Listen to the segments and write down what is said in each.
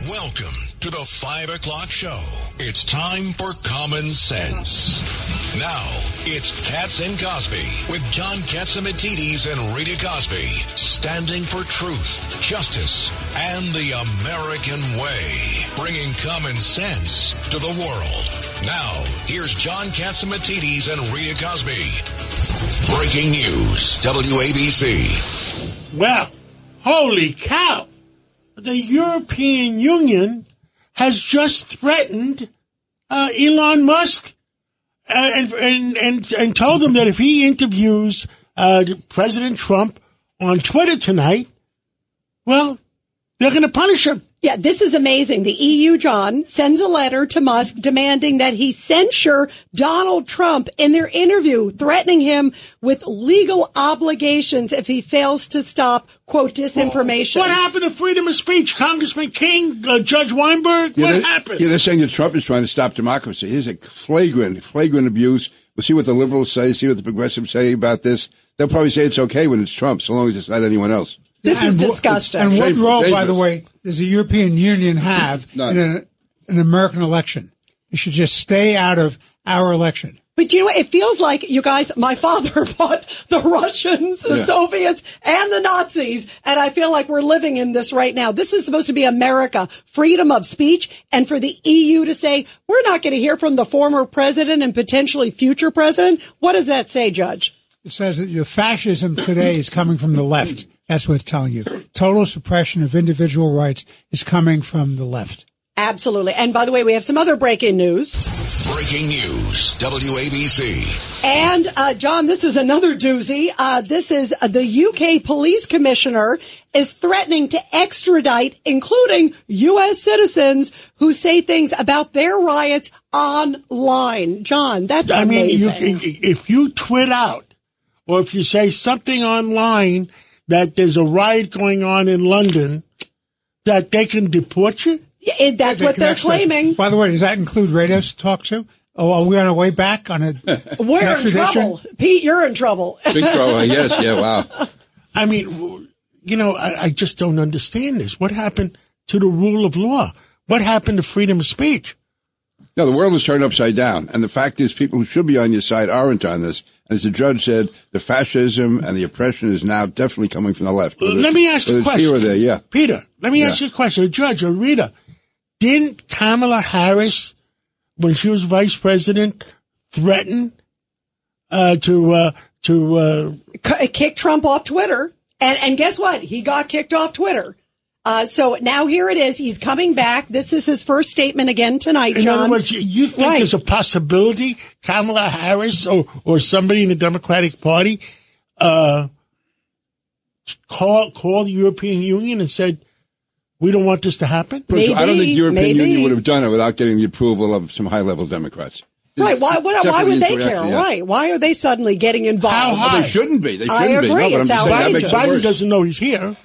Welcome to the 5 o'clock show. It's time for Common Sense. Now, it's Cats and Cosby with John Catsimatidis and Rita Cosby, standing for truth, justice, and the American way, bringing common sense to the world. Now, here's John Catsimatidis and Rita Cosby. Breaking news, WABC. Well, holy cow. The European Union has just threatened Elon Musk and told him that if he interviews President Trump on Twitter tonight, well, they're going to punish him. Yeah, this is amazing. The EU, John, sends a letter to Musk demanding that he censure Donald Trump in their interview, threatening him with legal obligations if he fails to stop, quote, disinformation. What happened to freedom of speech? Congressman King, Judge Weinberg, what happened? Yeah, they're saying that Trump is trying to stop democracy. Here's a flagrant abuse. We'll see what the liberals say, see what the progressives say about this. They'll probably say it's okay when it's Trump, so long as it's not anyone else. This is disgusting. And what role, dangerous. by the way, does the European Union have in an American election? It should just stay out of our election. But you know what? It feels like, you guys, my father fought the Russians, the Soviets, and the Nazis, and I feel like we're living in this right now. This is supposed to be America, freedom of speech, and for the EU to say, we're not going to hear from the former president and potentially future president. What does that say, Judge? It says that the fascism today is coming from the left. That's what it's telling you. Total suppression of individual rights is coming from the left. Absolutely. And by the way, we have some other breaking news. Breaking news, WABC. And, John, this is another doozy. This is the UK police commissioner is threatening to extradite, including U.S. citizens who say things about their riots online. John, that's amazing. I mean, if you tweet out or if you say something online that there's a riot going on in London, that they can deport you? That's what they're claiming. By the way, does that include radio talk too? Oh, are we on our way back on a We're in trouble. Pete, you're in trouble. Big trouble, I guess. Yeah, wow. I mean, you know, I just don't understand this. What happened to the rule of law? What happened to freedom of speech? No, the world is turned upside down. And the fact is people who should be on your side aren't on this. As the judge said, the fascism and the oppression is now definitely coming from the left. Let me ask you a question. Here or there, yeah. Peter, let me ask you a question. Judge or Rita, didn't Kamala Harris, when she was vice president, threaten to kick Trump off Twitter? And guess what? He got kicked off Twitter. So now here it is. He's coming back. This is his first statement again tonight, John. In other words, you think there's a possibility Kamala Harris or somebody in the Democratic Party called the European Union and said, we don't want this to happen? Maybe, I don't think the European Union would have done it without getting the approval of some high-level Democrats. Right. Why would they care? Yeah. Right. Why are they suddenly getting involved? How high? Well, they shouldn't be. I agree. No, but I'm just saying that makes it Biden worse. doesn't know he's here.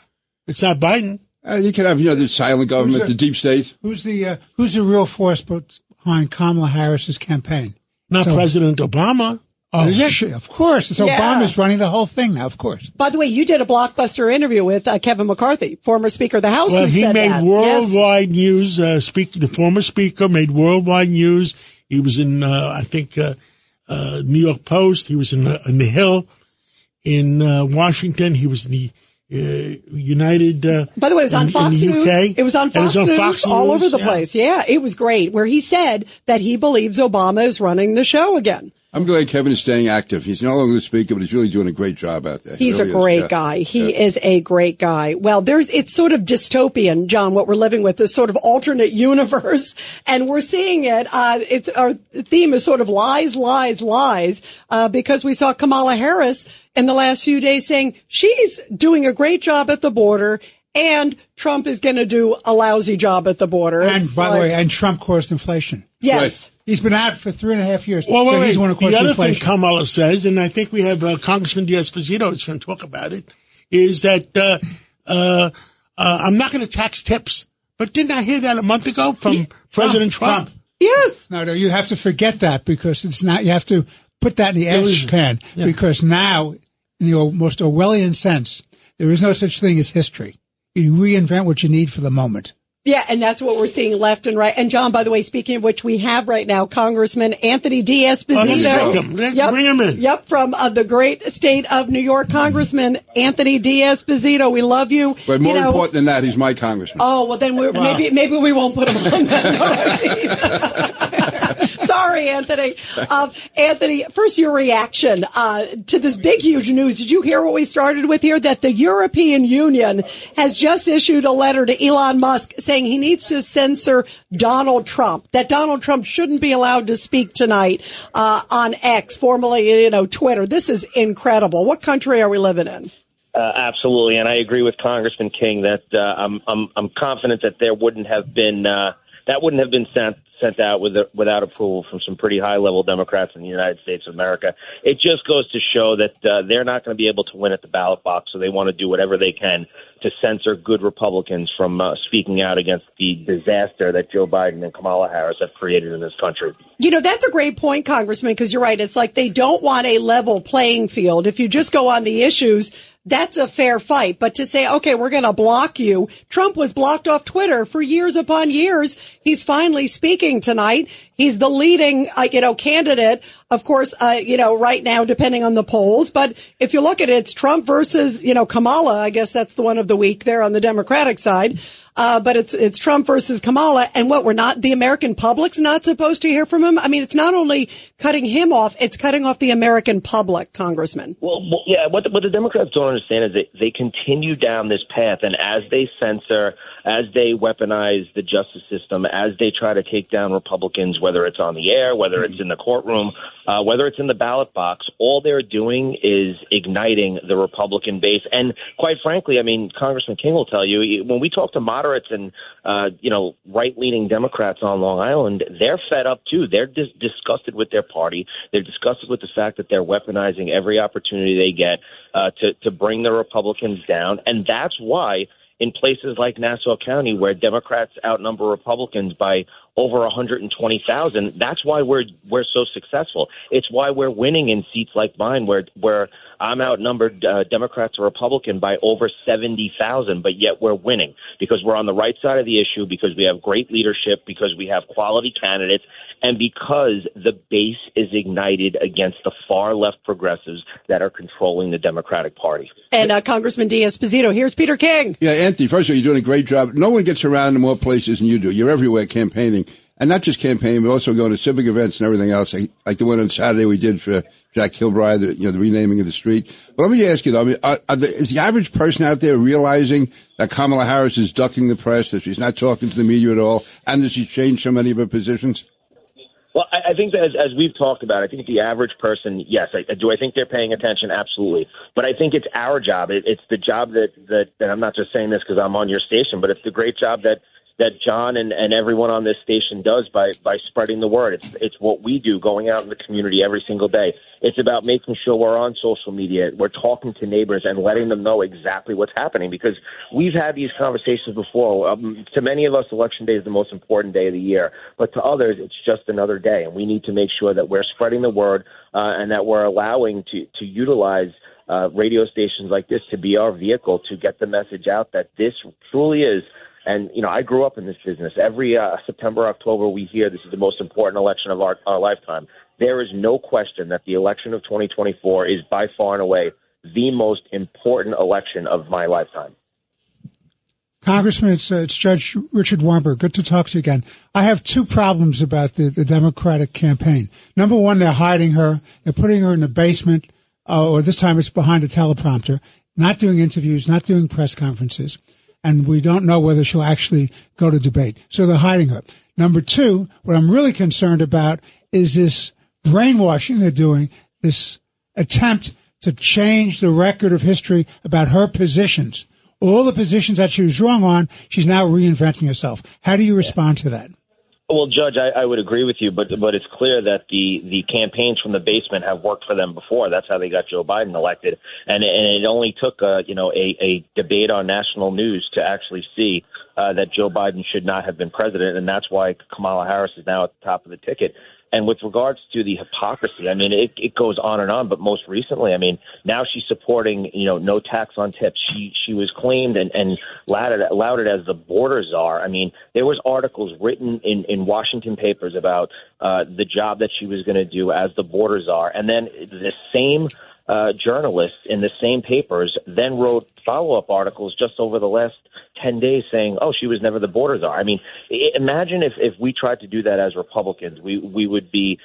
It's not Biden. You can have, the silent government, the deep state. Who's the real force behind Kamala Harris's campaign? Not President Obama. Oh, is it? Of course. It's Obama's running the whole thing now, of course. By the way, you did a blockbuster interview with Kevin McCarthy, former Speaker of the House. Well, who said made that. worldwide news. The former Speaker made worldwide news. He was in, I think, New York Post. He was in the Hill in Washington. He was in the United. By the way, it was on Fox News. UK. It was on Fox News all over the place. Yeah, it was great. Where he said that he believes Obama is running the show again. I'm glad Kevin is staying active. He's no longer the speaker, but he's really doing a great job out there. He's a great guy. He is a great guy. Well, it's sort of dystopian, John, what we're living with, this sort of alternate universe. And we're seeing it. Our theme is sort of lies, because we saw Kamala Harris in the last few days saying she's doing a great job at the border and Trump is going to do a lousy job at the border. And by the way, and Trump caused inflation. Yes. Right. He's been out for 3.5 years. Well, so he's the one of course other inflation. thing Kamala says, and I think we have Congressman D'Esposito that's going to talk about it, is that I'm not going to tax tips. But didn't I hear that a month ago from President Trump? Yes. No, you have to forget that because it's not. You have to put that in the ash can because now, in the most Orwellian sense, there is no such thing as history. You reinvent what you need for the moment. Yeah, and that's what we're seeing left and right. And John, by the way, speaking of which, we have right now Congressman Anthony D'Esposito. Let's bring him in. Yep, from the great state of New York, Congressman Anthony D'Esposito. We love you. But more important than that, he's my congressman. Oh, well, then maybe we won't put him on that. Sorry, Anthony. Anthony, first your reaction to this big, huge news. Did you hear what we started with here? That the European Union has just issued a letter to Elon Musk saying he needs to censor Donald Trump, that Donald Trump shouldn't be allowed to speak tonight on X, formerly, Twitter. This is incredible. What country are we living in? Absolutely, and I agree with Congressman King that I'm confident that there wouldn't have been sent out without approval from some pretty high-level Democrats in the United States of America. It just goes to show that they're not going to be able to win at the ballot box, so they want to do whatever they can to censor good Republicans from speaking out against the disaster that Joe Biden and Kamala Harris have created in this country. That's a great point, Congressman, because you're right. It's like they don't want a level playing field. If you just go on the issues, that's a fair fight. But to say, okay, we're going to block you. Trump was blocked off Twitter for years upon years. He's finally speaking tonight. He's the leading, candidate, of course, right now, depending on the polls. But if you look at it, it's Trump versus, Kamala. I guess that's the one of the week there on the Democratic side. But it's Trump versus Kamala. And the American public's not supposed to hear from him? I mean, it's not only cutting him off, it's cutting off the American public, Congressman. Well, yeah, what the Democrats don't understand is that they continue down this path, and as they censor, as they weaponize the justice system, as they try to take down Republicans, whether it's on the air, whether it's in the courtroom, whether it's in the ballot box, all they're doing is igniting the Republican base. And quite frankly, I mean, Congressman King will tell you, when we talk to moderates and, right-leaning Democrats on Long Island, they're fed up, too. They're disgusted with their party. They're disgusted with the fact that they're weaponizing every opportunity they get to bring the Republicans down. And that's why in places like Nassau County, where Democrats outnumber Republicans by over 120,000, that's why we're so successful. It's why we're winning in seats like mine, where I'm outnumbered Democrats or Republican by over 70,000, but yet we're winning because we're on the right side of the issue, because we have great leadership, because we have quality candidates, and because the base is ignited against the far left progressives that are controlling the Democratic Party. And Congressman D'Esposito, here's Peter King. Yeah, Anthony, first of all, you're doing a great job. No one gets around in more places than you do. You're everywhere campaigning. And not just campaigning, but also going to civic events and everything else, like the one on Saturday we did for Jack Kilbride, the renaming of the street. But let me ask you, though, I mean, is the average person out there realizing that Kamala Harris is ducking the press, that she's not talking to the media at all, and that she's changed so many of her positions? Well, I think that as we've talked about, I think the average person, yes, do I think they're paying attention? Absolutely. But I think it's our job. It's the job that I'm not just saying this because I'm on your station, but it's the great job that John and everyone on this station does by spreading the word. It's what we do going out in the community every single day. It's about making sure we're on social media, we're talking to neighbors and letting them know exactly what's happening, because we've had these conversations before. To many of us, Election Day is the most important day of the year, but to others, it's just another day, and we need to make sure that we're spreading the word and that we're allowing to utilize radio stations like this to be our vehicle to get the message out that this truly is. And, I grew up in this business. Every September, October, we hear this is the most important election of our lifetime. There is no question that the election of 2024 is by far and away the most important election of my lifetime. Congressman, it's Judge Richard Weinberg. Good to talk to you again. I have two problems about the Democratic campaign. Number one, they're hiding her. They're putting her in the basement, or this time it's behind a teleprompter, not doing interviews, not doing press conferences. And we don't know whether she'll actually go to debate. So they're hiding her. Number two, what I'm really concerned about is this brainwashing they're doing, this attempt to change the record of history about her positions. All the positions that she was wrong on, she's now reinventing herself. How do you respond to that? Well, Judge, I would agree with you, but it's clear that the campaigns from the basement have worked for them before. That's how they got Joe Biden elected, and it only took a debate on national news to actually see that Joe Biden should not have been president, and that's why Kamala Harris is now at the top of the ticket. And with regards to the hypocrisy, I mean, it goes on, but most recently, I mean, now she's supporting, no tax on tips. She was claimed and lauded as the border czar. I mean, there was articles written in Washington papers about the job that she was going to do as the border czar. And then the same journalists in the same papers then wrote follow-up articles just over the last 10 days saying, oh, she was never the border czar. I mean, imagine if we tried to do that as Republicans. We would be,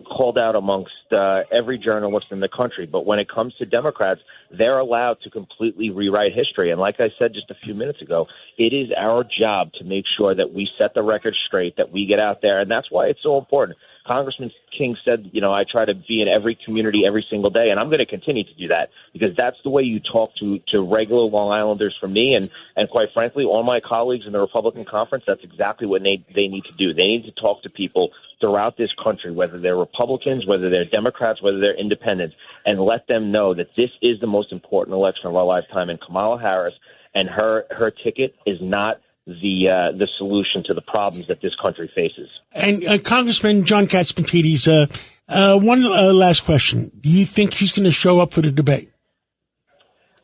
called out amongst every journalist in the country. But when it comes to Democrats, they're allowed to completely rewrite history. And like I said just a few minutes ago, it is our job to make sure that we set the record straight, that we get out there. And that's why it's so important. Congressman King said, I try to be in every community every single day, and I'm going to continue to do that because that's the way you talk to regular Long Islanders from me. And quite frankly, all my colleagues in the Republican conference, that's exactly what they need to do. They need to talk to people throughout this country, whether they're Republicans, whether they're Democrats, whether they're independents, and let them know that this is the most important election of our lifetime. And Kamala Harris and her ticket is not the solution to the problems that this country faces. And Congressman John Catsimatidis, one last question. Do you think she's going to show up for the debate?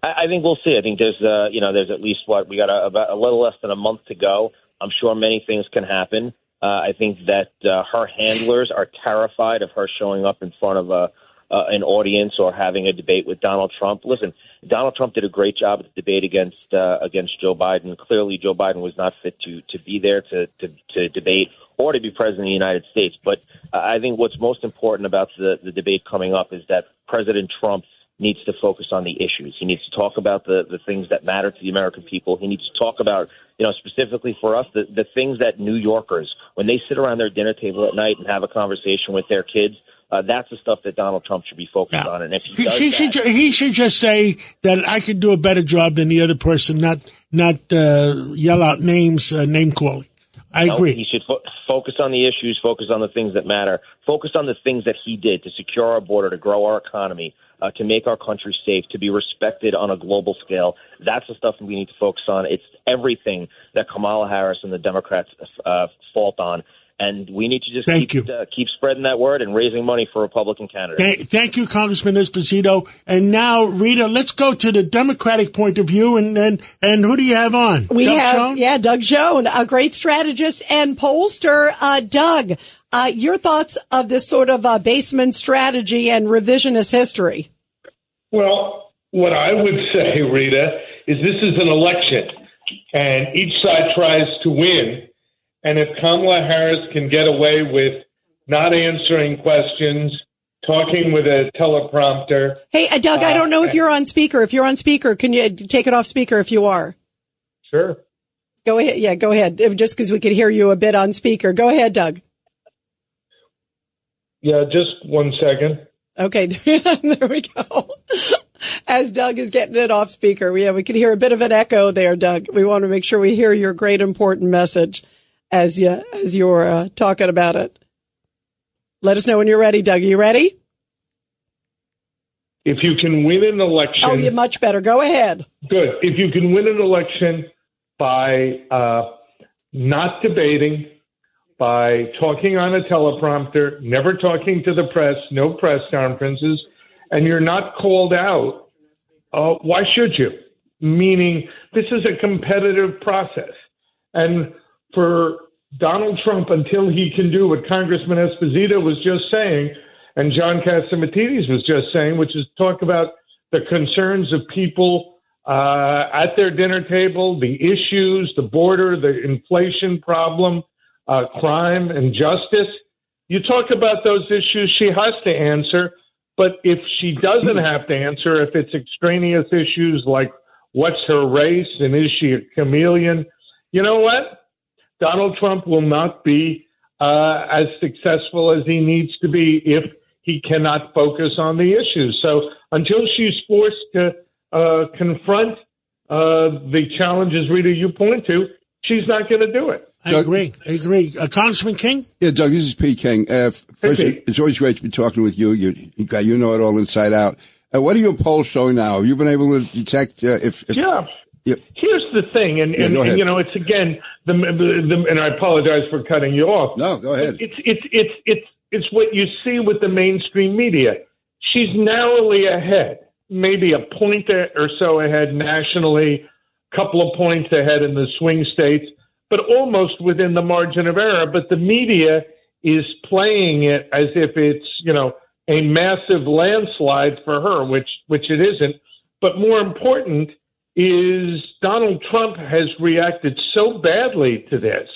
I think we'll see. I think there's at least we got about a little less than a month to go. I'm sure many things can happen. I think that her handlers are terrified of her showing up in front of an audience or having a debate with Donald Trump. Listen, Donald Trump did a great job at the debate against Joe Biden. Clearly, Joe Biden was not fit to be there to debate or to be president of the United States. But I think what's most important about the debate coming up is that President Trump needs to focus on the issues. He needs to talk about the things that matter to the American people. He needs to talk about, specifically for us, the things that New Yorkers, when they sit around their dinner table at night and have a conversation with their kids, that's the stuff that Donald Trump should be focused on. And if he should just say that I could do a better job than the other person, not yell out names, name calling. I agree. He should focus on the issues, focus on the things that matter, focus on the things that he did to secure our border, to grow our economy, to make our country safe, to be respected on a global scale. That's the stuff we need to focus on. It's everything that Kamala Harris and the Democrats fault on. And we need to just keep spreading that word and raising money for Republican candidates. Thank you, Congressman Esposito. And now, Rita, let's go to the Democratic point of view. And who do you have on? Doug Schoen, a great strategist and pollster. Doug, your thoughts of this sort of basement strategy and revisionist history? Well, what I would say, Rita, is this is an election, and each side tries to win. And if Kamala Harris can get away with not answering questions, talking with a teleprompter. Hey, Doug, I don't know if you're on speaker. If you're on speaker, can you take it off speaker if you are? Sure. Go ahead. Yeah, go ahead. Just because we could hear you a bit on speaker. Go ahead, Doug. Yeah, just 1 second. Okay, there we go. As Doug is getting it off speaker. We can hear a bit of an echo there, Doug. We want to make sure we hear your great important message as you're talking about it. Let us know when you're ready, Doug. Are you ready? If you can win an election... Oh, you're much better. Go ahead. Good. If you can win an election by not debating, by talking on a teleprompter, never talking to the press, no press conferences, and you're not called out, why should you? Meaning, this is a competitive process. And for Donald Trump, until he can do what Congressman Esposito was just saying, and John Catsimatidis was just saying, which is talk about the concerns of people at their dinner table, the issues, the border, the inflation problem, crime and justice. You talk about those issues, she has to answer. But if she doesn't have to answer, if it's extraneous issues like what's her race and is she a chameleon, you know what? Donald Trump will not be as successful as he needs to be if he cannot focus on the issues. So until she's forced to confront the challenges, Rita, you point to, she's not going to do it. I agree. Congressman King? Yeah, Doug, this is Pete King. First, it's always great to be talking with you. You know it all inside out. What are your polls showing now? Have you been able to detect if... Yeah. Here's the thing, and you know, it's again and I apologize for cutting you off. No, go ahead. It's what you see with the mainstream media. She's narrowly ahead, maybe a point or so ahead nationally, couple of points ahead in the swing states, but almost within the margin of error. But the media is playing it as if it's, you know, a massive landslide for her, which it isn't. But more important is Donald Trump has reacted so badly to this.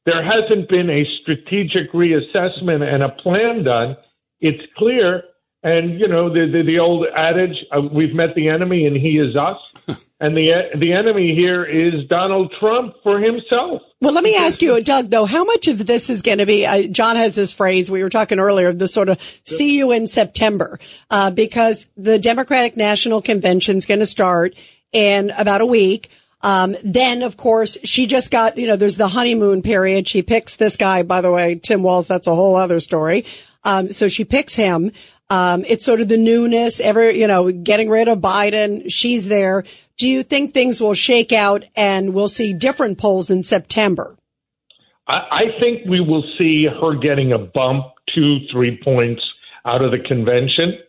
There hasn't been a strategic reassessment and a plan done. It's clear. And, you know, the old adage, we've met the enemy and he is us. And the enemy here is Donald Trump for himself. Well, let me ask you, Doug, though, how much of this is going to be, John has this phrase, we were talking earlier, the sort of see you in September, because the Democratic National Convention is going to start in about a week. Then, of course, she just got, you know, there's the honeymoon period. She picks this guy, by the way, Tim Walz, that's a whole other story. So she picks him. It's sort of the newness, getting rid of Biden. She's there. Do you think things will shake out and we'll see different polls in September? I think we will see her getting a bump 2-3 points out of the convention.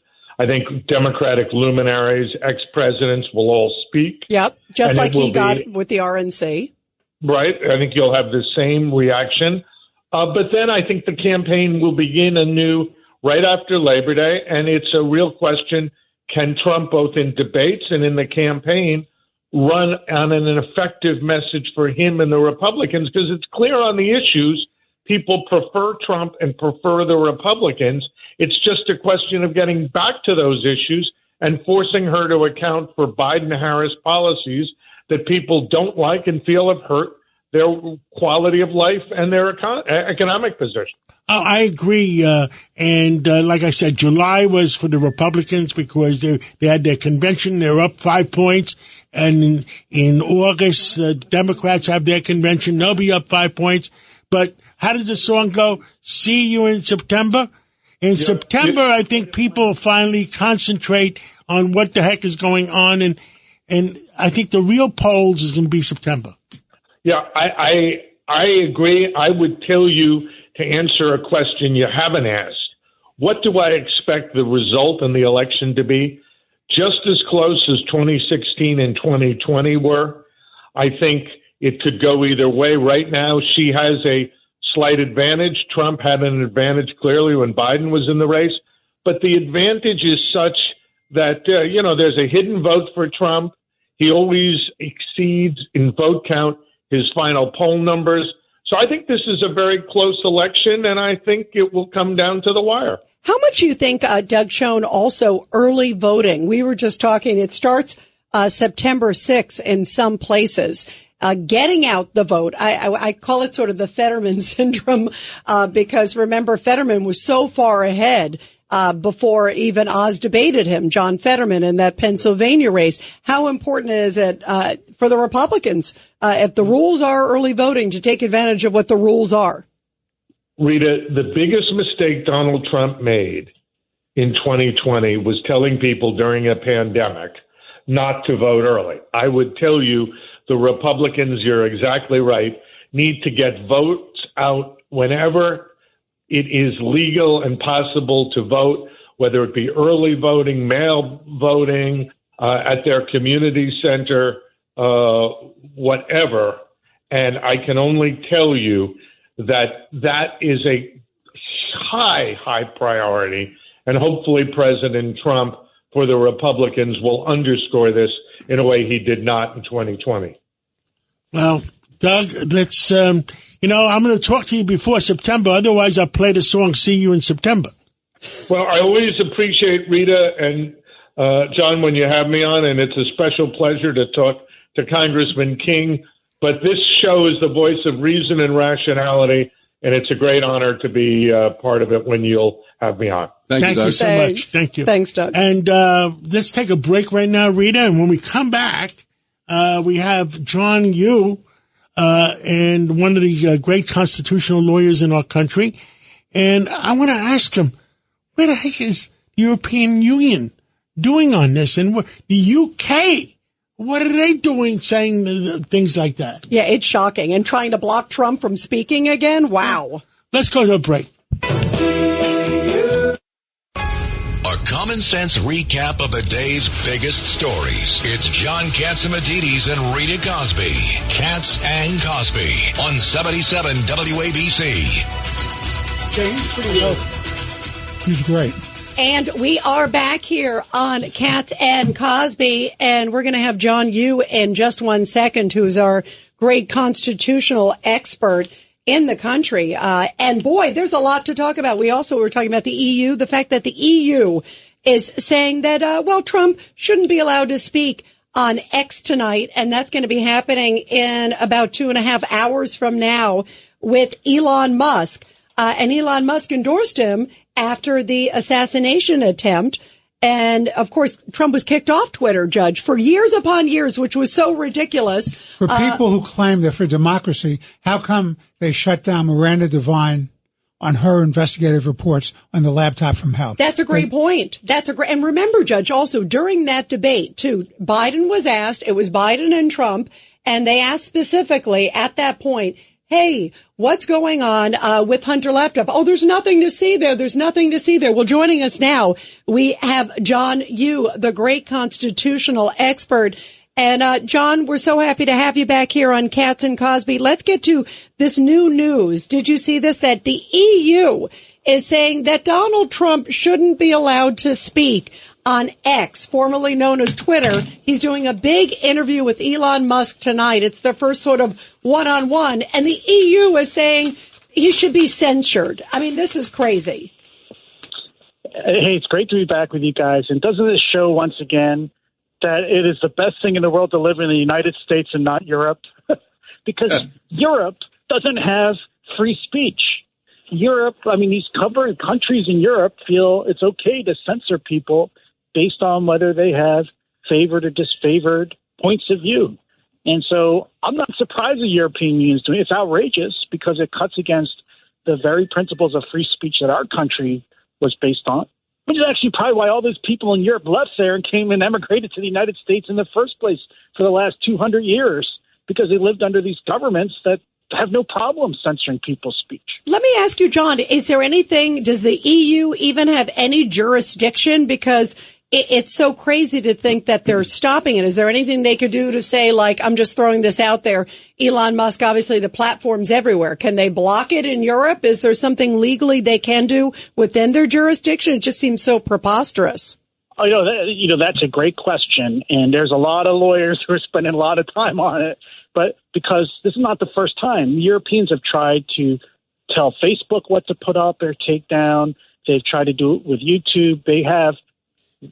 I think Democratic luminaries, ex-presidents will all speak. Yep, just like he got with the RNC. Right. I think you'll have the same reaction. But then I think the campaign will begin anew right after Labor Day, and it's a real question, can Trump, both in debates and in the campaign, run on an effective message for him and the Republicans? Because it's clear on the issues, people prefer Trump and prefer the Republicans. It's just a question of getting back to those issues and forcing her to account for Biden-Harris policies that people don't like and feel have hurt their quality of life and their economic position. Oh, I agree. And like I said, July was for the Republicans because they had their convention. They're up 5 points. And in August, Democrats have their convention. They'll be up 5 points. But how does the song go? See you in September? In September, I think people finally concentrate on what the heck is going on. And I think the real polls is going to be September. Yeah, I agree. I would tell you, to answer a question you haven't asked, what do I expect the result in the election to be? Just as close as 2016 and 2020 were. I think it could go either way. Right now, she has a slight advantage. Trump had an advantage clearly when Biden was in the race. But the advantage is such that, there's a hidden vote for Trump. He always exceeds in vote count his final poll numbers. So I think this is a very close election, and I think it will come down to the wire. How much do you think, Doug Schoen, also early voting? We were just talking, it starts September 6th in some places. Getting out the vote. I call it sort of the Fetterman syndrome, because remember, Fetterman was so far ahead before even Oz debated him, John Fetterman, in that Pennsylvania race. How important is it for the Republicans, if the rules are early voting, to take advantage of what the rules are? Rita, the biggest mistake Donald Trump made in 2020 was telling people during a pandemic not to vote early. I would tell you, the Republicans, you're exactly right, need to get votes out whenever it is legal and possible to vote, whether it be early voting, mail voting, at their community center, whatever. And I can only tell you that is a high priority. And hopefully President Trump, for the Republicans, will underscore this in a way he did not in 2020. Well, Doug, let's, I'm going to talk to you before September. Otherwise, I'll play the song See You in September. Well, I always appreciate Rita and John when you have me on, and it's a special pleasure to talk to Congressman King. But this show is the voice of reason and rationality, and it's a great honor to be part of it when you'll have me on. Thank you so much. Thank you. Thanks, Doug. And let's take a break right now, Rita. And when we come back, we have John Yoo, and one of the great constitutional lawyers in our country. And I want to ask him, where the heck is the European Union doing on this? And the UK What are they doing saying things like that? Yeah, it's shocking. And trying to block Trump from speaking again? Wow. Let's go to a break. A common sense recap of the day's biggest stories. It's John Catsimatidis and Rita Cosby. Katz and Cosby on 77 WABC. Yeah, he's pretty low. He's great. And we are back here on Katz and Cosby, and we're going to have John Yoo in just 1 second, who's our great constitutional expert in the country. And boy, there's a lot to talk about. We also were talking about the EU, the fact that the EU is saying that, Trump shouldn't be allowed to speak on X tonight. And that's going to be happening in about 2.5 hours from now with Elon Musk. And Elon Musk endorsed him after the assassination attempt. And of course, Trump was kicked off Twitter, Judge, for years upon years, which was so ridiculous. For people who claim they're for democracy, how come they shut down Miranda Devine on her investigative reports on the laptop from hell? That's a great point. And remember, Judge, also during that debate too, Biden was asked, it was Biden and Trump, and they asked specifically at that point, hey, what's going on with Hunter laptop? Oh, there's nothing to see there. There's nothing to see there. Well, joining us now, we have John Yoo, the great constitutional expert. And John, we're so happy to have you back here on Katz and Cosby. Let's get to this new news. Did you see this? That the EU is saying that Donald Trump shouldn't be allowed to speak on X, formerly known as Twitter. He's doing a big interview with Elon Musk tonight. It's their first sort of one-on-one. And the EU is saying he should be censured. I mean, this is crazy. Hey, it's great to be back with you guys. And doesn't this show once again that it is the best thing in the world to live in the United States and not Europe? Because Europe doesn't have free speech. Europe, I mean, these covered countries in Europe feel it's okay to censor people based on whether they have favored or disfavored points of view. And so I'm not surprised the European Union is doing it. It's outrageous because it cuts against the very principles of free speech that our country was based on, which is actually probably why all those people in Europe left there and came and emigrated to the United States in the first place for the last 200 years, because they lived under these governments that have no problem censoring people's speech. Let me ask you, John, is there anything, does the EU even have any jurisdiction? Because it's so crazy to think that they're stopping it. Is there anything they could do to say, like, I'm just throwing this out there, Elon Musk, obviously the platform's everywhere. Can they block it in Europe? Is there something legally they can do within their jurisdiction? It just seems so preposterous. Oh, that's a great question. And there's a lot of lawyers who are spending a lot of time on it. But because this is not the first time, Europeans have tried to tell Facebook what to put up or take down. They've tried to do it with YouTube. They have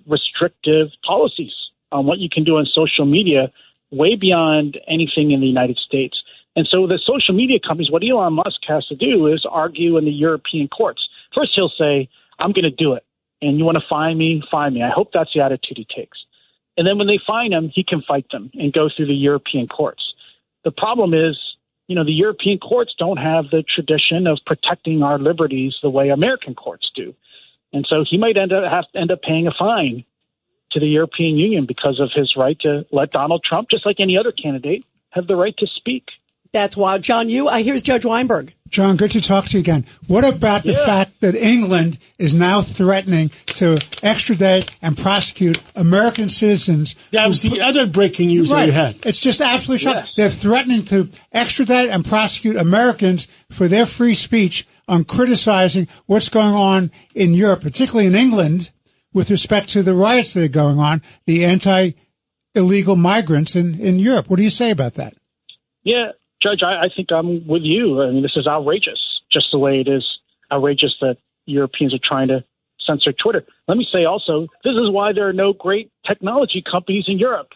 restrictive policies on what you can do on social media way beyond anything in the United States. And so the social media companies, what Elon Musk has to do is argue in the European courts. First, he'll say, I'm going to do it. And you want to fine me? Fine me. I hope that's the attitude he takes. And then when they fine him, he can fight them and go through the European courts. The problem is, the European courts don't have the tradition of protecting our liberties the way American courts do. And so he might have to end up paying a fine to the European Union because of his right to let Donald Trump, just like any other candidate, have the right to speak. That's wild. John, here's Judge Weinberg. John, good to talk to you again. What about the fact that England is now threatening to extradite and prosecute American citizens? That was the other breaking news that you had. It's just absolutely shocking. They're threatening to extradite and prosecute Americans for their free speech on criticizing what's going on in Europe, particularly in England, with respect to the riots that are going on, the anti-illegal migrants in Europe. What do you say about that? Yeah. Judge, I think I'm with you. I mean, this is outrageous, just the way it is outrageous that Europeans are trying to censor Twitter. Let me say also, this is why there are no great technology companies in Europe.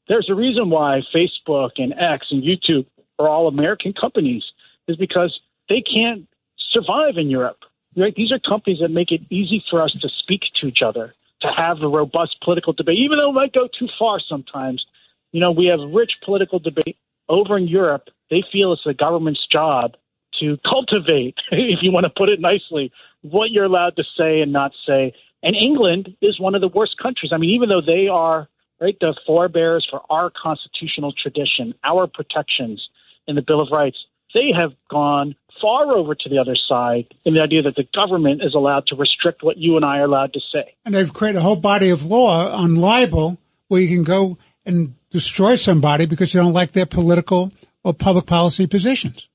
There's a reason why Facebook and X and YouTube are all American companies, is because they can't survive in Europe. Right? These are companies that make it easy for us to speak to each other, to have the robust political debate, even though it might go too far sometimes. We have rich political debate. Over in Europe, they feel it's the government's job to cultivate, if you want to put it nicely, what you're allowed to say and not say. And England is one of the worst countries. I mean, even though they are right? The forebears for our constitutional tradition, our protections in the Bill of Rights, they have gone far over to the other side in the idea that the government is allowed to restrict what you and I are allowed to say. And they've created a whole body of law on libel where you can go and destroy somebody because you don't like their political or public policy positions.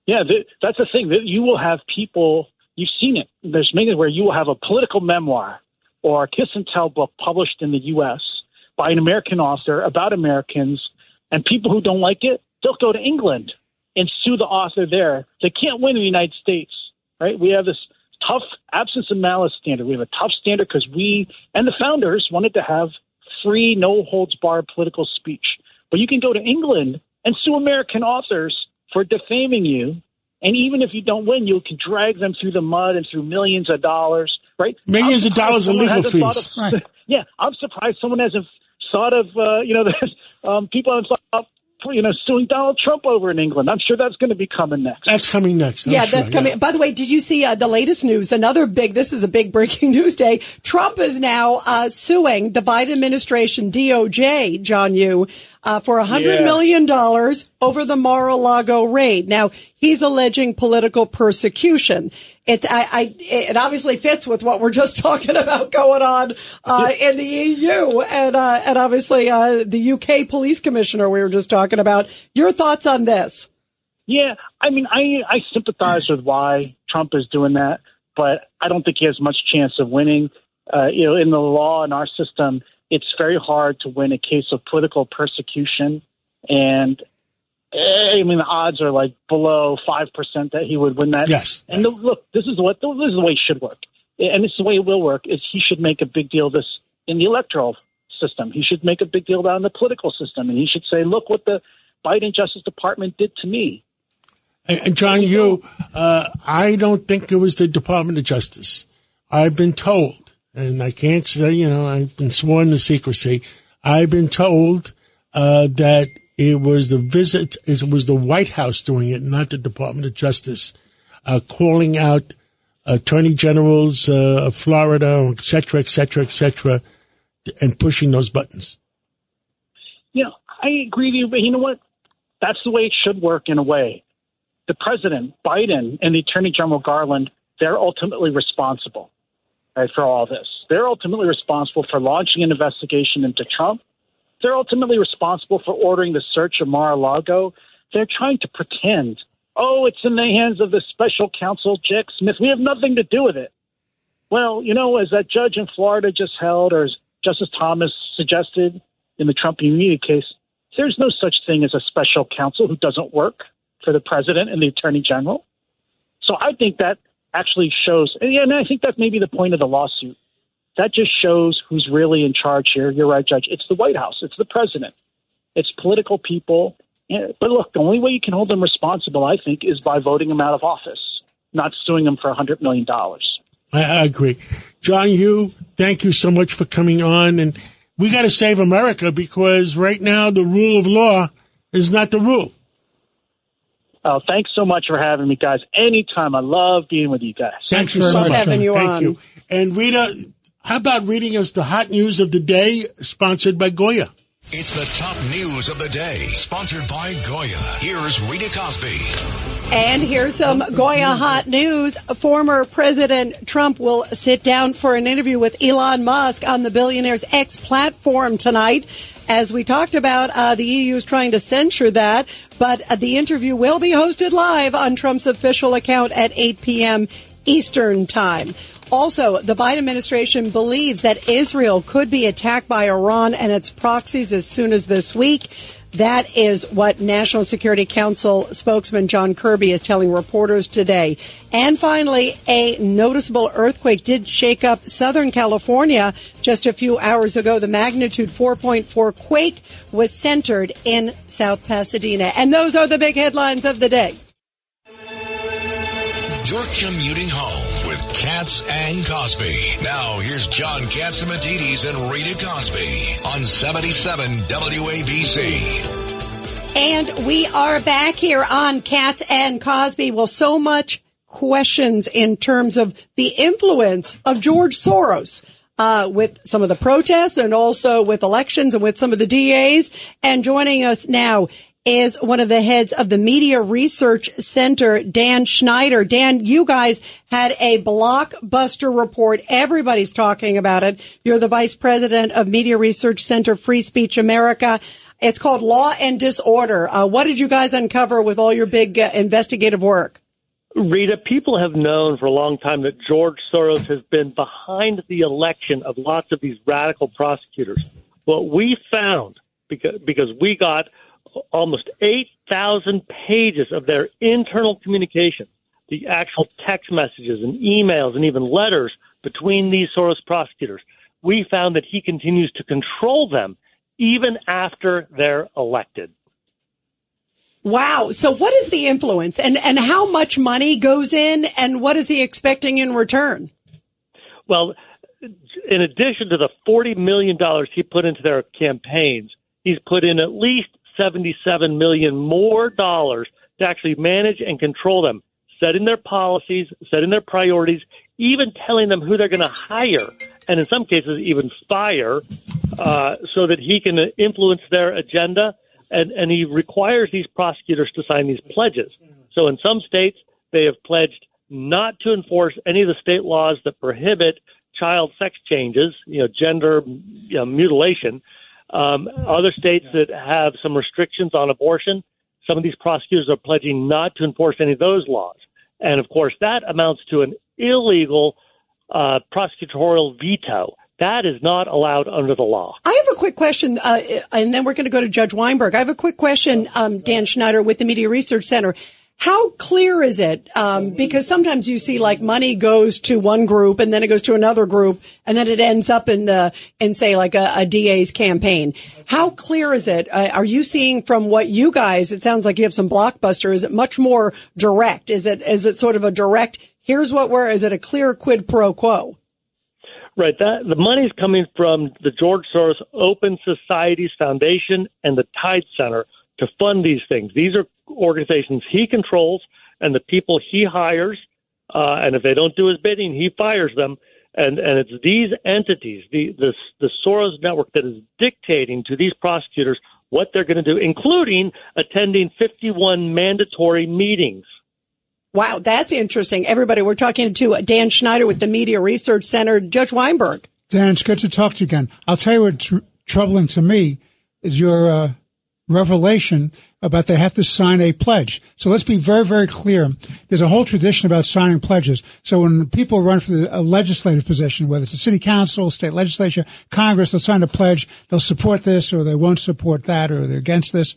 Yeah, that's the thing. That you will have people, you've seen it. There's many where you will have a political memoir or a kiss and tell book published in the U.S. by an American author about Americans, and people who don't like it, they'll go to England and sue the author there. They can't win in the United States, right? We have this tough absence of malice standard. We have a tough standard because we and the founders wanted to have free, no-holds-barred political speech. But you can go to England and sue American authors for defaming you, and even if you don't win, you can drag them through the mud and through millions of dollars, right? Millions of dollars in legal fees. Right. Yeah, I'm surprised someone hasn't thought of, people haven't thought of, suing Donald Trump over in England. I'm sure that's going to be coming next. That's coming next. That's coming. Yeah. By the way, did you see the latest news? This is a big breaking news day. Trump is now suing the Biden administration, DOJ, John Yoo, for $100 million over the Mar-a-Lago raid. Now, he's alleging political persecution. It obviously fits with what we're just talking about going on in the EU and obviously the UK police commissioner we were just talking about. Your thoughts on this? Yeah, I mean, I sympathize with why Trump is doing that, but I don't think he has much chance of winning. In the law in our system, it's very hard to win a case of political persecution, and I mean the odds are like below 5% that he would win that. Yes. And look, this is the way it should work, and this is the way it will work. Is he should make a big deal of this in the electoral system. He should make a big deal about it in the political system, and he should say, "Look what the Biden Justice Department did to me." And John, I don't think it was the Department of Justice. I've been told, and I can't say, I've been sworn to secrecy. I've been told that it was the White House doing it, not the Department of Justice, calling out attorney generals of Florida, et cetera, and pushing those buttons. Yeah, I agree with you, but you know what? That's the way it should work in a way. The president, Biden, and the attorney general Garland, they're ultimately responsible, right, for all this. They're ultimately responsible for launching an investigation into Trump. They're ultimately responsible for ordering the search of Mar-a-Lago. They're trying to pretend, it's in the hands of the special counsel, Jack Smith. We have nothing to do with it. Well, as that judge in Florida just held, or as Justice Thomas suggested in the Trump immunity case, there's no such thing as a special counsel who doesn't work for the president and the attorney general. So I think that actually shows, and I think that may be the point of the lawsuit. That just shows who's really in charge here. You're right, Judge. It's the White House. It's the president. It's political people. But look, the only way you can hold them responsible, I think, is by voting them out of office, not suing them for $100 million. I agree. John Yoo, thank you so much for coming on. And we got to save America because right now the rule of law is not the rule. Oh, thanks so much for having me, guys. Anytime. I love being with you guys. Thanks very much. Having you Thank on. you. And Rita, how about reading us the hot news of the day, sponsored by Goya? It's the top news of the day, sponsored by Goya. Here's Rita Cosby. And here's some Goya hot news. Former President Trump will sit down for an interview with Elon Musk on the billionaire's X platform tonight. As we talked about, the EU is trying to censor that, but the interview will be hosted live on Trump's official account at 8 p.m. Eastern Time. Also, the Biden administration believes that Israel could be attacked by Iran and its proxies as soon as this week. That is what National Security Council spokesman John Kirby is telling reporters today. And finally, a noticeable earthquake did shake up Southern California just a few hours ago. The magnitude 4.4 quake was centered in South Pasadena. And those are the big headlines of the day. You're commuting home with Katz and Cosby. Now, here's John Katzimatidis and Rita Cosby on 77 WABC. And we are back here on Katz and Cosby. Well, so much questions in terms of the influence of George Soros with some of the protests and also with elections and with some of the DAs. And joining us now is one of the heads of the Media Research Center, Dan Schneider. Dan, you guys had a blockbuster report. Everybody's talking about it. You're the vice president of Media Research Center, Free Speech America. It's called Law and Disorder. What did you guys uncover with all your big investigative work? Rita, people have known for a long time that George Soros has been behind the election of lots of these radical prosecutors. What we found, because we got almost 8,000 pages of their internal communication, the actual text messages and emails and even letters between these Soros prosecutors, we found that he continues to control them even after they're elected. Wow. So what is the influence and how much money goes in and what is he expecting in return? Well, in addition to the $40 million he put into their campaigns, he's put in at least $77 million more dollars to actually manage and control them, setting their policies, setting their priorities, even telling them who they're going to hire, and in some cases even fire, so that he can influence their agenda. And he requires these prosecutors to sign these pledges. So in some states, they have pledged not to enforce any of the state laws that prohibit child sex changes, gender mutilation. Other states that have some restrictions on abortion, some of these prosecutors are pledging not to enforce any of those laws. And, of course, that amounts to an illegal prosecutorial veto. That is not allowed under the law. I have a quick question, and then we're going to go to Judge Weinberg. I have a quick question, Dan Schneider with the Media Research Center. How clear is it? Because sometimes you see like money goes to one group and then it goes to another group and then it ends up in say like a DA's campaign. How clear is it? Are you seeing from what you guys, it sounds like you have some blockbuster. Is it much more direct? Is it sort of a direct, is it a clear quid pro quo? Right. The money's coming from the George Soros Open Societies Foundation and the Tide Center to fund these things. These are organizations he controls and the people he hires. And if they don't do his bidding, he fires them. And it's these entities, the Soros network, that is dictating to these prosecutors what they're going to do, including attending 51 mandatory meetings. Wow, that's interesting. Everybody, we're talking to Dan Schneider with the Media Research Center. Judge Weinberg. Dan, it's good to talk to you again. I'll tell you what's troubling to me is your revelation about they have to sign a pledge. So let's be very, very clear. There's a whole tradition about signing pledges. So when people run for a legislative position, whether it's a city council, state legislature, Congress, they'll sign a pledge. They'll support this or they won't support that or they're against this.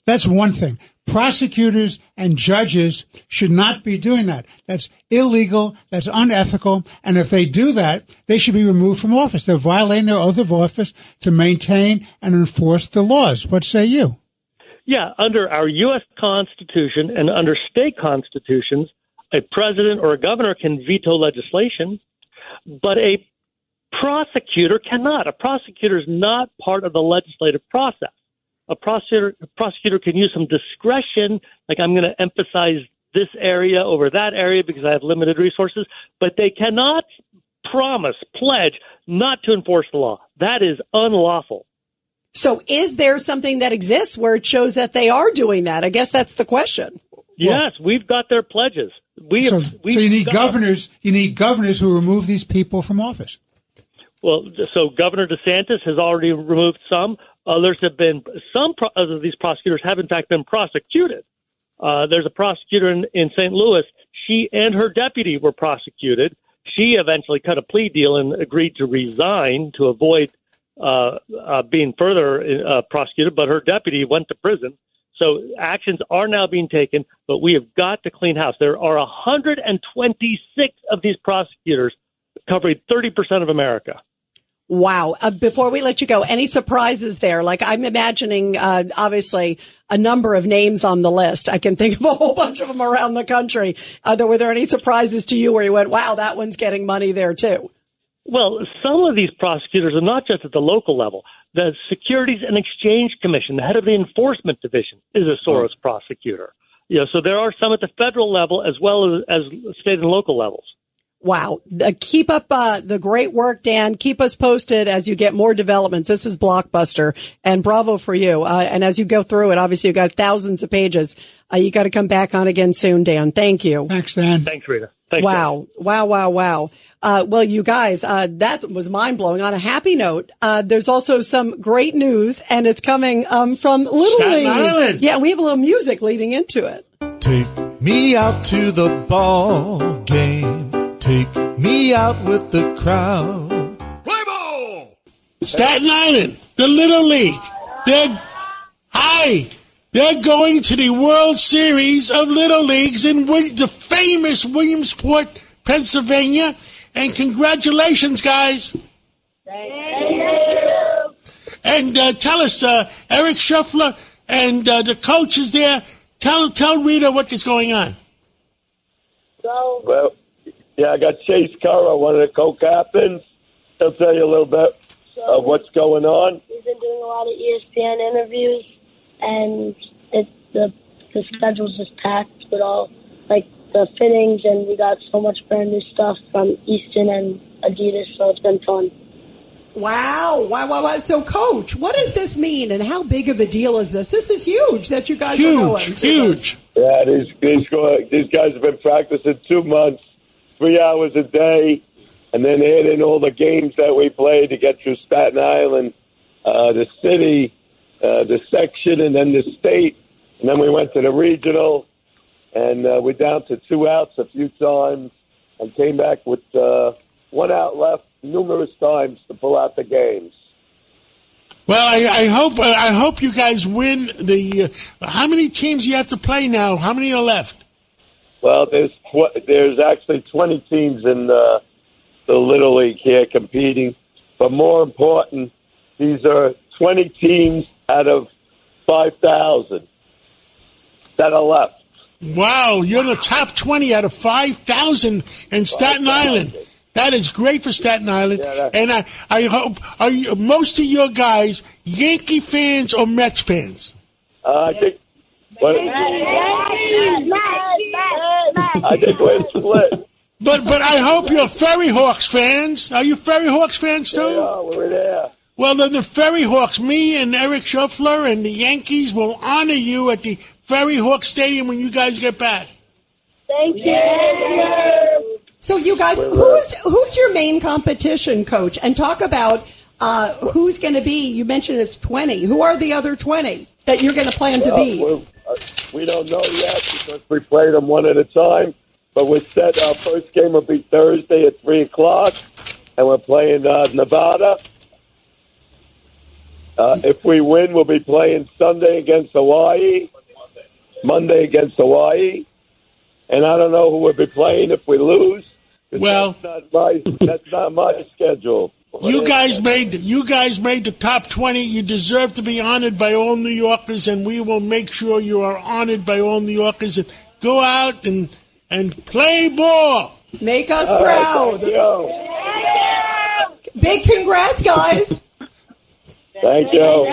That's one thing. Prosecutors and judges should not be doing that. That's illegal. That's unethical. And if they do that, they should be removed from office. They're violating their oath of office to maintain and enforce the laws. What say you? Yeah, under our U.S. Constitution and under state constitutions, a president or a governor can veto legislation, but a prosecutor cannot. A prosecutor is not part of the legislative process. A prosecutor can use some discretion, like I'm going to emphasize this area over that area because I have limited resources, but they cannot pledge not to enforce the law. That is unlawful. So is there something that exists where it shows that they are doing that? I guess that's the question. Yes, we've got their pledges. So you need governors. You need governors who remove these people from office. Well, so Governor DeSantis has already removed some. Others have been, some of these prosecutors have in fact been prosecuted. There's a prosecutor in St. Louis. She and her deputy were prosecuted. She eventually cut a plea deal and agreed to resign to avoid being further prosecuted, but her deputy went to prison. So actions are now being taken, but we have got to clean house. There are 126 of these prosecutors covering 30% of America. Wow. Before we let you go, any surprises there? Like I'm imagining, obviously a number of names on the list. I can think of a whole bunch of them around the country. Were there any surprises to you where you went, wow, that one's getting money there too? Well, some of these prosecutors are not just at the local level. The Securities and Exchange Commission, the head of the enforcement division, is a Soros prosecutor. So there are some at the federal level as well as state and local levels. Wow. Keep up the great work, Dan. Keep us posted as you get more developments. This is Blockbuster, and bravo for you. And as you go through it, obviously you've got thousands of pages. You got to come back on again soon, Dan. Thank you. Thanks, Dan. Thanks, Rita. Thanks, wow. Dan. Wow. Well, you guys, that was mind blowing. On a happy note, there's also some great news, and it's coming from Little Staten League. Island. Yeah, we have a little music leading into it. Take me out to the ball game. Take me out with the crowd. Staten Island, the Little League. They're going to the World Series of Little Leagues in the famous Williamsport, Pennsylvania. And congratulations, guys. Thank you. And tell us, Eric Schuffler and the coach is there. Tell Rita what is going on. Well, yeah, I got Chase Curra, one of the co-captains. He'll tell you a little bit of what's going on. We've been doing a lot of ESPN interviews, and the schedule's just packed with all, like, the fittings, and we got so much brand new stuff from Easton and Adidas, so it's been fun. Wow. So, Coach, what does this mean, and how big of a deal is this? This is huge that you guys are going. Huge. Yeah, these guys have been practicing 2 months, 3 hours a day, and then add in all the games that we played to get through Staten Island, the city, the section, and then the state. And then we went to the regional, and we're down to 2 outs a few times, and came back with 1 out left numerous times to pull out the games. Well, I hope you guys win the. How many teams you have to play now? How many are left? Well, there's actually 20 teams in the Little League here competing, but more important, these are 20 teams out of 5,000 that are left. Wow, you're the top 20 out of 5,000 in Staten Island. That is great for Staten Island. Yeah, and I hope, are most of your guys Yankee fans or Mets fans? I think we're split. But I hope you're Ferry Hawks fans. Are you Ferry Hawks fans too? Yeah, we're there. Well, then the Ferry Hawks, me and Eric Schuffler and the Yankees will honor you at the Ferry Hawks Stadium when you guys get back. Thank you. So you guys, who's your main competition, Coach? And talk about who's going to be, you mentioned it's 20. Who are the other 20 that you're going to plan to beat? We don't know yet because we played them one at a time. But we said our first game will be Thursday at 3 o'clock, and we're playing Nevada. If we win, we'll be playing Sunday against Hawaii, Monday against Hawaii. And I don't know who we'll be playing if we lose. Well, that's not my schedule. You guys made the top 20. You deserve to be honored by all New Yorkers, and we will make sure you are honored by all New Yorkers. And go out and play ball. Make us proud. Big congrats, guys. Thank you.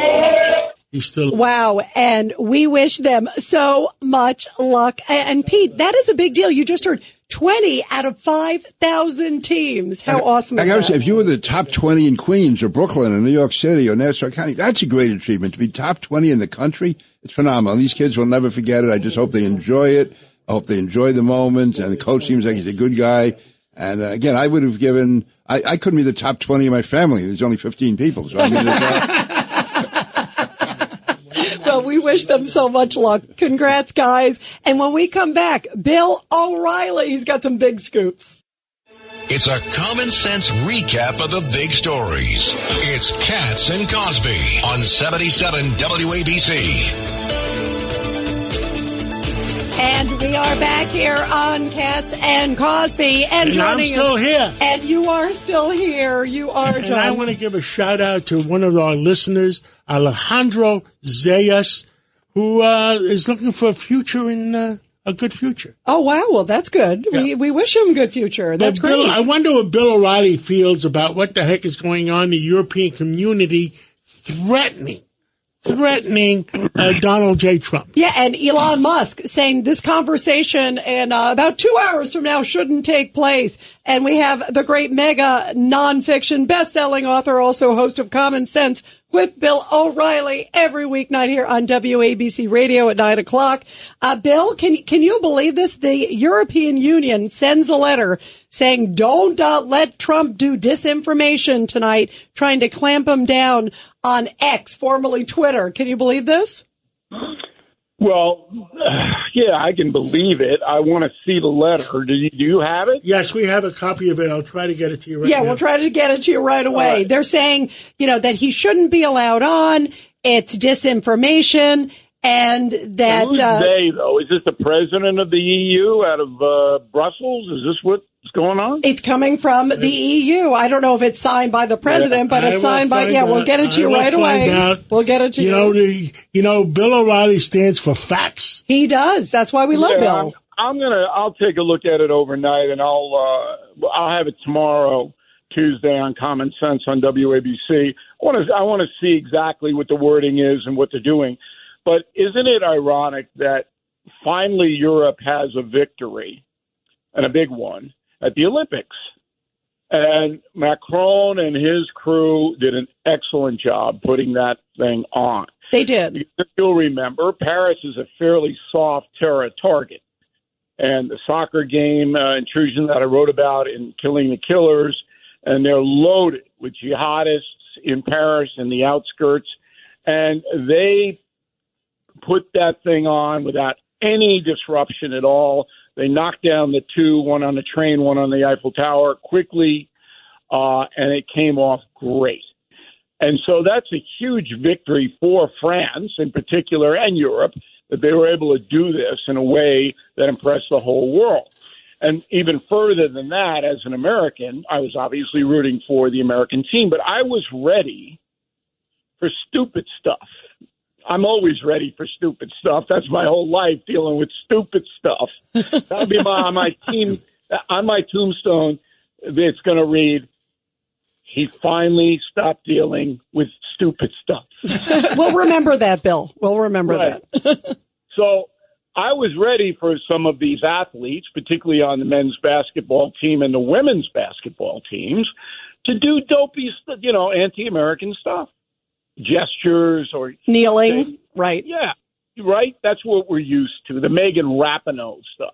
Wow, and we wish them so much luck. And Pete, that is a big deal. You just heard 20 out of 5,000 teams. How awesome is I gotta that? say, if you were the top 20 in Queens or Brooklyn or New York City or Nassau County, that's a great achievement. To be top 20 in the country, it's phenomenal. These kids will never forget it. I just hope they enjoy it. I hope they enjoy the moment. And the coach seems like he's a good guy. And again, I would have given, I couldn't be the top 20 of my family. There's only 15 people. So I mean, Well, we wish them so much luck. Congrats, guys. And when we come back, Bill O'Reilly, he's got some big scoops. It's a common sense recap of the big stories. It's Katz and Cosby on 77 WABC. And we are back here on Katz and Cosby. And joining I'm still us, here. And you are still here. You are, John. And I want to give a shout out to one of our listeners, Alejandro Zayas, who is looking for a future in a good future. Oh, wow. Well, that's good. Yeah. We wish him a good future. That's great. I wonder what Bill O'Reilly feels about what the heck is going on in the European community threatening Donald J. Trump. Yeah, and Elon Musk saying this conversation in about 2 hours from now shouldn't take place. And we have the great mega nonfiction best-selling author, also host of Common Sense with Bill O'Reilly every weeknight here on WABC Radio at 9 o'clock. Bill, can you believe this? The European Union sends a letter saying don't let Trump do disinformation tonight, trying to clamp him down on X, formerly Twitter. Can you believe this? Well, yeah, I can believe it. I want to see the letter. Do you have it? Yes, we have a copy of it. I'll try to get it to you right now. Yeah, we'll try to get it to you right away. Right. They're saying, that he shouldn't be allowed on. It's disinformation. And that... Who's they, though? Is this the president of the EU out of Brussels? Is this what's going on? It's coming from the EU. I don't know if it's signed by the president, but it's signed by... Yeah, we'll get it to you right away. We'll get it to you. Bill O'Reilly stands for facts. He does. That's why we love Bill. I'll take a look at it overnight, and I'll have it tomorrow, Tuesday, on Common Sense on WABC. I want to see exactly what the wording is and what they're doing. But isn't it ironic that finally Europe has a victory, and a big one, at the Olympics? And Macron and his crew did an excellent job putting that thing on. They did. You'll remember, Paris is a fairly soft terror target. And the soccer game intrusion that I wrote about in Killing the Killers, and they're loaded with jihadists in Paris and the outskirts. And they put that thing on without any disruption at all. They knocked down the two, one on the train, one on the Eiffel Tower, quickly, and it came off great. And so that's a huge victory for France in particular, and Europe, that they were able to do this in a way that impressed the whole world. And even further than that, as an American, I was obviously rooting for the American team, but I was ready for stupid stuff. I'm always ready for stupid stuff. That's my whole life, dealing with stupid stuff. That'll be on my tombstone. It's going to read, he finally stopped dealing with stupid stuff. We'll remember that, Bill. We'll remember that. So I was ready for some of these athletes, particularly on the men's basketball team and the women's basketball teams, to do dopey, anti-American stuff. Gestures or kneeling, right? Yeah, right. That's what we're used to. The Megan Rapinoe stuff.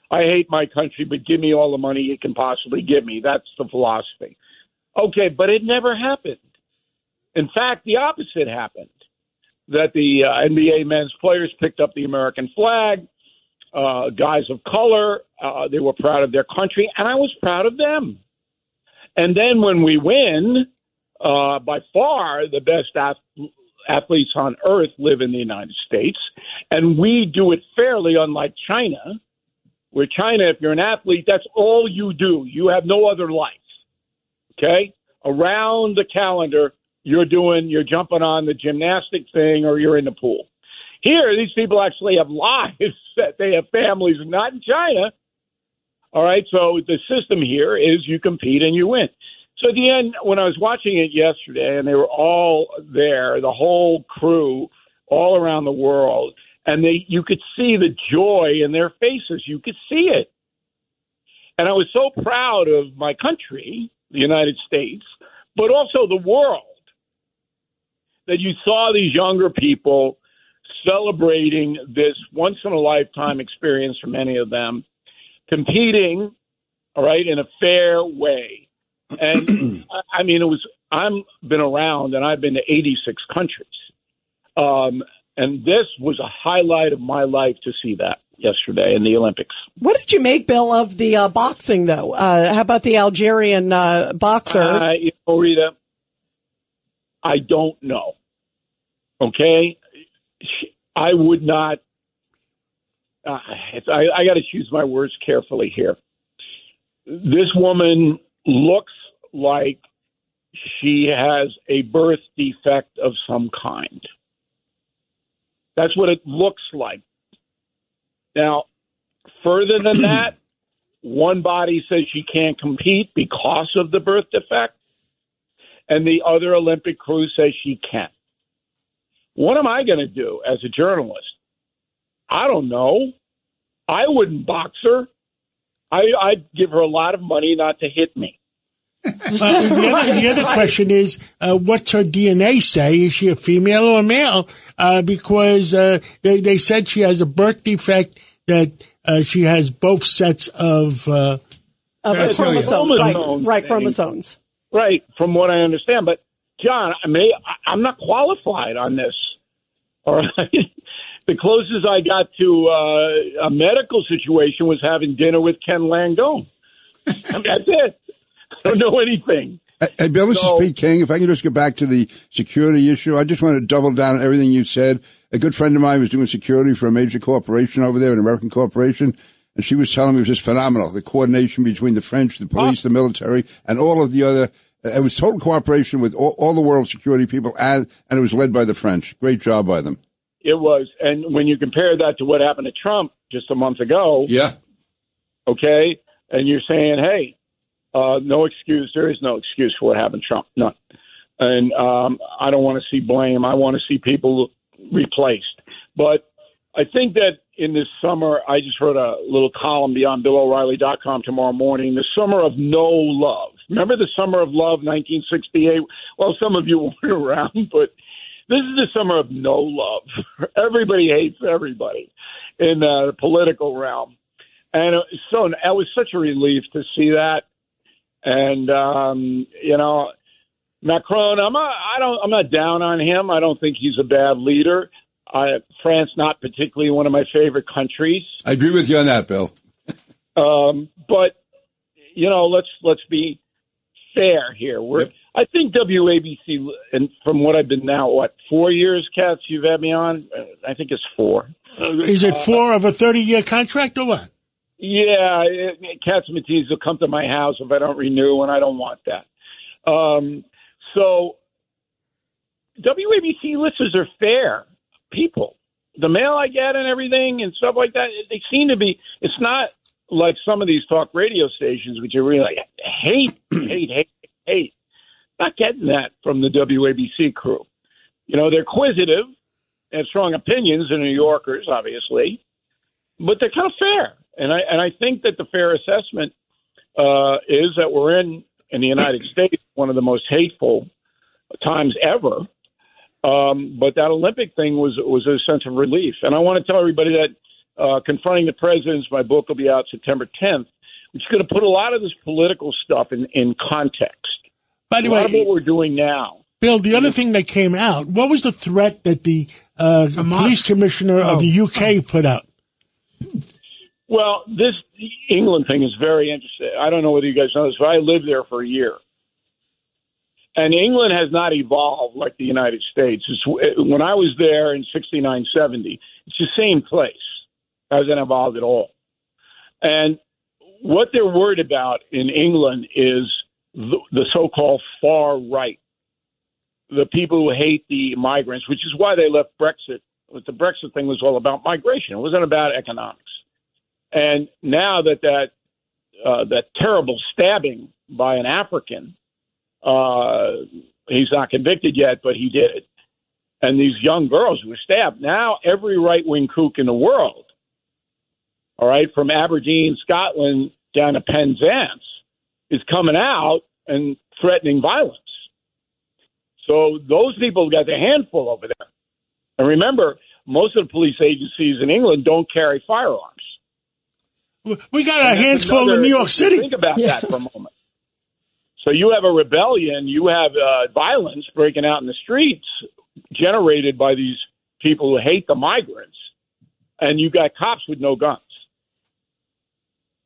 I hate my country, but give me all the money you can possibly give me. That's the philosophy. Okay, but it never happened. In fact, the opposite happened. That the NBA men's players picked up the American flag. Guys of color, they were proud of their country, and I was proud of them. And then when we win. By far, the best athletes on earth live in the United States, and we do it fairly, unlike China, where China, if you're an athlete, that's all you do. You have no other life, okay? Around the calendar, you're jumping on the gymnastic thing or you're in the pool. Here, these people actually have lives, that they have families, not in China. All right, so the system here is you compete and you win. So at the end, when I was watching it yesterday, and they were all there, the whole crew, all around the world, and you could see the joy in their faces. You could see it. And I was so proud of my country, the United States, but also the world, that you saw these younger people celebrating this once-in-a-lifetime experience for many of them, competing, all right, in a fair way. And I mean, I've been around and I've been to 86 countries. And this was a highlight of my life to see that yesterday in the Olympics. What did you make, Bill, of the boxing, though? How about the Algerian boxer? Rita, I don't know. Okay? I would not. I got to choose my words carefully here. This woman looks like she has a birth defect of some kind. That's what it looks like. Now, further than that, one body says she can't compete because of the birth defect, and the other Olympic crew says she can. What am I going to do as a journalist? I don't know. I wouldn't box her. I'd give her a lot of money not to hit me. The other question is, what's her DNA say? Is she a female or a male? Because they said she has a birth defect, that she has both sets of chromosomes. Right, chromosomes. Right, from what I understand. But, John, I'm not qualified on this. All right? The closest I got to a medical situation was having dinner with Ken Langone. That's it. I don't know anything. Hey, Bill, this is Pete King. If I can just get back to the security issue, I just want to double down on everything you said. A good friend of mine was doing security for a major corporation over there, an American corporation, and she was telling me it was just phenomenal. The coordination between the French, the police, the military, and all of the other. It was total cooperation with all the world security people, and it was led by the French. Great job by them. It was. And when you compare that to what happened to Trump just a month ago. Yeah. Okay. And you're saying, hey, no excuse. There is no excuse for what happened to Trump. None. And I don't want to see blame. I want to see people replaced. But I think that in this summer, I just wrote a little column beyond BillO'Reilly.com tomorrow morning, the summer of no love. Remember the summer of love, 1968? Well, some of you weren't around, but this is the summer of no love. Everybody hates everybody in the political realm. And so it was such a relief to see that. And, Macron, I'm not down on him. I don't think he's a bad leader. France, not particularly one of my favorite countries. I agree with you on that, Bill. But, let's be fair here. I think WABC, and from what I've been now, 4 years, Katz, you've had me on? I think it's 4. Is it 4 of a 30-year contract or what? Yeah, Katz and Matisse will come to my house if I don't renew, and I don't want that. So WABC listeners are fair people. The mail I get and everything and stuff like that, they seem to be, it's not like some of these talk radio stations, which are really like, hate. Not getting that from the WABC crew. They're inquisitive, have strong opinions, they're New Yorkers, obviously, but they're kind of fair. And I think that the fair assessment is that we're in the United States, one of the most hateful times ever. But that Olympic thing was a sense of relief. And I want to tell everybody that Confronting the Presidents, my book will be out September 10th, which is going to put a lot of this political stuff in context. By the way, a lot of what we're doing now. Bill, the other thing that came out, what was the threat that the police commissioner of the UK put out? Well, this England thing is very interesting. I don't know whether you guys know this, but I lived there for a year. And England has not evolved like the United States. When I was there in 69, 70, it's the same place. It hasn't evolved at all. And what they're worried about in England is the so-called far right, the people who hate the migrants, which is why they left Brexit. The Brexit thing was all about migration. It wasn't about economics. And now that terrible stabbing by an African, he's not convicted yet, but he did it. And these young girls who were stabbed. Now every right-wing kook in the world, all right, from Aberdeen, Scotland, down to Penzance, is coming out and threatening violence. So those people got their handful over there. And remember, most of the police agencies in England don't carry firearms. We got our hands full in New York City. Think about that for a moment. So you have a rebellion, you have violence breaking out in the streets generated by these people who hate the migrants, and you got cops with no guns.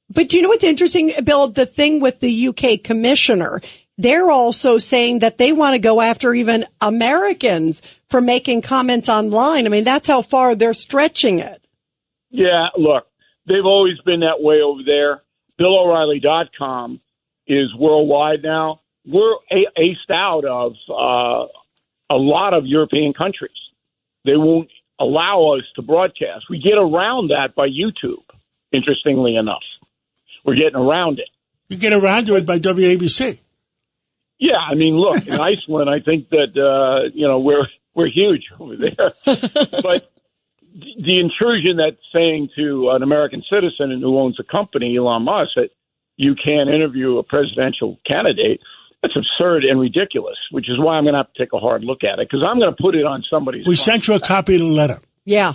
But do you know what's interesting, Bill? The thing with the UK commissioner, they're also saying that they want to go after even Americans for making comments online. I mean, that's how far they're stretching it. Yeah, look, they've always been that way over there. BillO'Reilly.com is worldwide now. We're aced out of a lot of European countries. They won't allow us to broadcast. We get around that by YouTube, interestingly enough. We're getting around it. You get around to it by WABC. Yeah, I mean, look, in Iceland, I think that, we're huge over there. But the intrusion that's saying to an American citizen who owns a company, Elon Musk, that you can't interview a presidential candidate, that's absurd and ridiculous, which is why I'm going to have to take a hard look at it, because I'm going to put it on somebody's We sent you a copy of the letter. Yeah.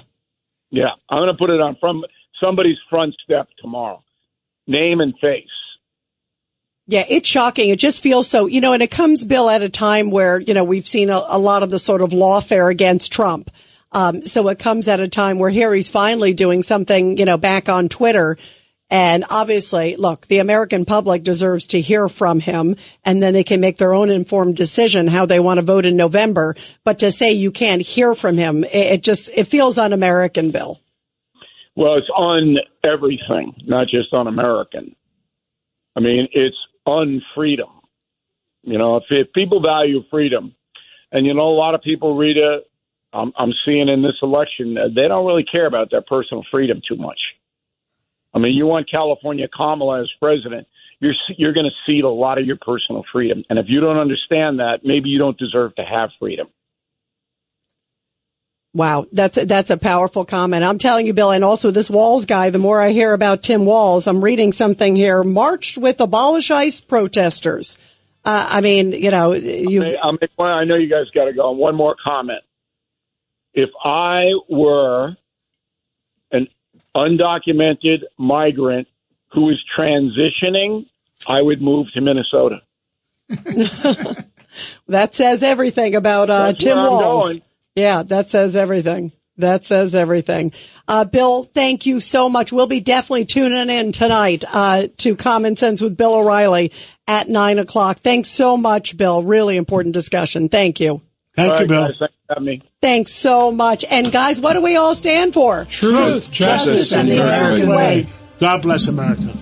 Yeah, I'm going to put it on from somebody's front step tomorrow. Name and face. Yeah, it's shocking. It just feels so, and it comes, Bill, at a time where, we've seen a lot of the sort of lawfare against Trump. So it comes at a time where here he's finally doing something, back on Twitter. And obviously, look, the American public deserves to hear from him, and then they can make their own informed decision how they want to vote in November. But to say you can't hear from him, it feels un-American, Bill. Well, it's on everything, not just on American. I mean, it's unfreedom. If people value freedom, and a lot of people, Rita, I'm seeing in this election, they don't really care about their personal freedom too much. I mean, you want California Kamala as president, you're going to cede a lot of your personal freedom. And if you don't understand that, maybe you don't deserve to have freedom. Wow, that's a powerful comment. I'm telling you, Bill, and also this Walz guy, the more I hear about Tim Walz, I'm reading something here, marched with Abolish ICE protesters. I know you guys got to go. One more comment. If I were an undocumented migrant who is transitioning, I would move to Minnesota. That says everything about Tim Walz. Yeah, that says everything. That says everything. Bill, thank you so much. We'll be definitely tuning in tonight to Common Sense with Bill O'Reilly at 9:00. Thanks so much, Bill. Really important discussion. Thank you. Thank you, Bill. Guys, thanks for having me. Thanks so much. And guys, what do we all stand for? Truth, justice, and the American way. God bless America.